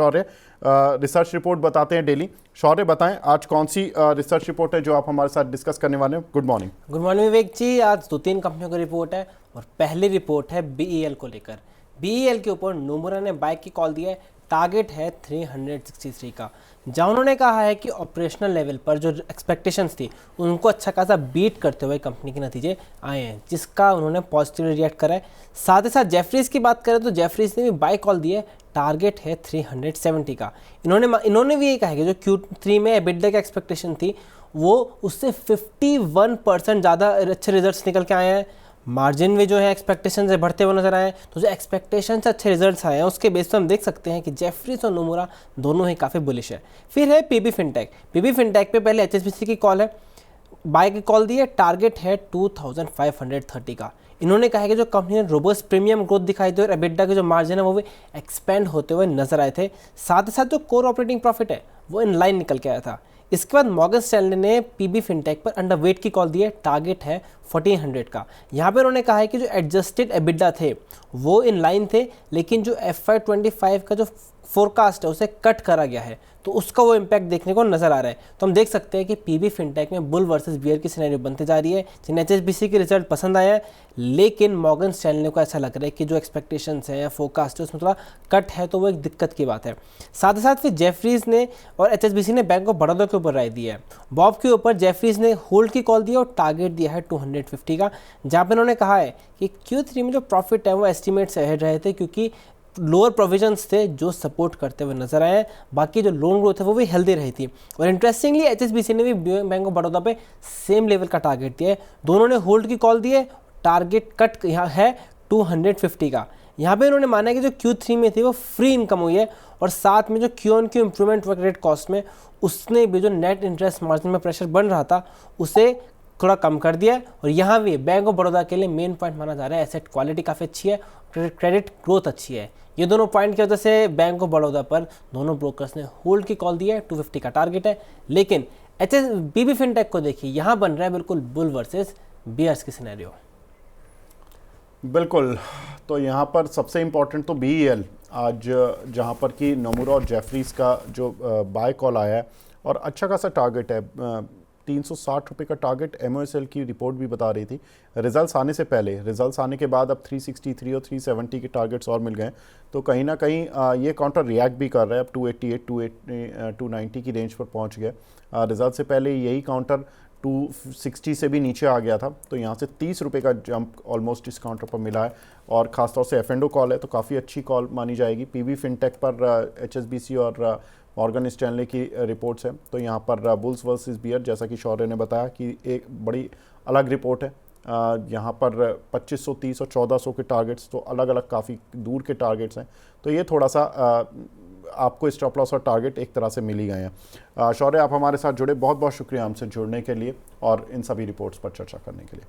शौर्य, research report बताते हैं daily. शौर्य बताएं आज कौन सी रिसर्च रिपोर्ट है जो आप हमारे साथ डिस्कस करने वाले हैं। Good morning. गुड मॉर्निंग विवेक जी। आज 2-3 कंपनियों की रिपोर्ट है और पहली रिपोर्ट है बीईएल को लेकर। बीईएल के ऊपर नोमुरा ने बाय की कॉल दी है, टारगेट है 363 का, जहां उन्होंने कहा है कि ऑपरेशनल लेवल पर जो एक्सपेक्टेशंस थी उनको अच्छा खासा बीट करते हुए कंपनी के नतीजे आए हैं, जिसका उन्होंने पॉजिटिवली रिएक्ट करा है। साथ ही साथ जेफरीज की बात करें तो जेफरीज ने भी बाय कॉल दी है, टारगेट है 370 का। इन्होंने भी ये कहा है कि जो Q3 में एबिटडा की एक्सपेक्टेशन थी वो उससे 51% ज़्यादा अच्छे रिजल्ट्स निकल के आए हैं। मार्जिन में जो है एक्सपेक्टेशन से बढ़ते हुए नजर आए हैं। तो जो एक्सपेक्टेशन से अच्छे रिजल्ट्स आए हैं उसके बेस पर हम देख सकते हैं कि जेफरीज और नोमुरा दोनों ही काफ़ी बुलिश है। फिर है पीबी फिनटेक। पीबी फिनटेक पे पहले एचएसबीसी की कॉल है, बाय की कॉल दी है, टारगेट है 2530 का। इन्होंने कहा है कि जो कंपनी ने रोबस्ट प्रीमियम ग्रोथ दिखाई दी और एबिटडा के जो मार्जिन है वो भी एक्सपेंड होते हुए नजर आए थे। साथ ही साथ जो कोर ऑपरेटिंग प्रॉफिट है वो इन लाइन निकल के आया था। इसके बाद मॉर्गन स्टैनली ने पीबी फिनटेक पर अंडरवेट की कॉल दी है, टारगेट है 1400 का। यहाँ पे उन्होंने कहा है कि जो एडजस्टेड एबिटडा थे वो इन लाइन थे, लेकिन जो FY25 का जो फोरकास्ट है उसे कट करा गया है, तो उसका वो इम्पैक्ट देखने को नजर आ रहा है। तो हम देख सकते हैं कि पीबी फिनटेक में बुल वर्सेस बियर की सिनेरियो बनते जा रही है। जिन्हें एचएसबीसी के रिजल्ट पसंद आया है, लेकिन मॉर्गन स्टैनली को ऐसा लग रहा है कि जो एक्सपेक्टेशंस है या फोरकास्ट है उसमें थोड़ा कट है, तो वो एक दिक्कत की बात है। साथ ही साथ फिर जेफरीज ने और एचएसबीसी ने बैंक ऑफ बड़ौदा के ऊपर राय दी है। बॉब के ऊपर जेफरीज ने होल्ड की कॉल दी है और टारगेट दिया है 250 का, जहाँ पर उन्होंने कहा है कि Q3 में जो प्रॉफिट है वो एस्टिमेट से अहेड रहे थे, क्योंकि लोअर प्रोविजंस थे जो सपोर्ट करते हुए नजर आए हैं। बाकी जो लोन ग्रोथ है वो भी हेल्दी रही थी। और इंटरेस्टिंगली एचएसबीसी ने भी बैंक ऑफ बड़ौदा पे सेम लेवल का टारगेट दिया है। दोनों ने होल्ड की कॉल दी है, टारगेट कट यहाँ है 250 का। यहाँ पे उन्होंने माना है कि जो Q3 में थी वो फ्री इनकम हुई है, और साथ में जो Q-on-Q इंप्रूवमेंट हुआ क्रेडिट कॉस्ट में, उसने भी जो नेट इंटरेस्ट मार्जिन में प्रेशर बन रहा था उसे थोड़ा कम कर दिया है। और यहाँ भी बैंक ऑफ बड़ौदा के लिए मेन पॉइंट माना जा रहा है एसेट क्वालिटी काफ़ी अच्छी है, क्रेडिट ग्रोथ अच्छी है। ये दोनों पॉइंट की वजह से बैंक ऑफ बड़ौदा पर दोनों ब्रोकर्स ने होल्ड की कॉल दी है, 250 का टारगेट है। लेकिन पीबी फिनटेक को देखिए, यहाँ बन रहा है बिल्कुल बुल वर्सेस बियर्स की सिनेरियो। बिल्कुल, तो यहाँ पर सबसे इम्पोर्टेंट तो बीईएल आज जहाँ पर कि नोमुरा और जेफरीज का जो बाय कॉल आया है और अच्छा खासा टारगेट है, 360 रुपये का टारगेट एमओएसएल की रिपोर्ट भी बता रही थी रिजल्ट्स आने से पहले। रिजल्ट्स आने के बाद अब 363 और 370 के टारगेट्स और मिल गए, तो कहीं ना कहीं ये काउंटर रिएक्ट भी कर रहा है। अब 288 290 की रेंज पर पहुंच गया। रिजल्ट से पहले यही काउंटर 260 से भी नीचे आ गया था, तो यहाँ से 30 रुपये का जंप ऑलमोस्ट इस काउंटर पर मिला है। और ख़ासतौर से एफ एंड ओ कॉल है तो काफ़ी अच्छी कॉल मानी जाएगी। पीबी फिनटेक पर एचएसबीसी और मॉर्गन स्टैनली की रिपोर्ट्स है, तो यहाँ पर बुल्स वर्सेस बियर, जैसा कि शौर्य ने बताया कि एक बड़ी अलग रिपोर्ट है। यहाँ पर 2530 और 1400 के टारगेट्स, तो अलग अलग काफ़ी दूर के टारगेट्स हैं, तो ये थोड़ा सा आपको स्टॉप लॉस और टारगेट एक तरह से मिल ही गए हैं। शौर्य, आप हमारे साथ जुड़े, बहुत बहुत शुक्रिया हमसे जुड़ने के लिए और इन सभी रिपोर्ट्स पर चर्चा करने के लिए।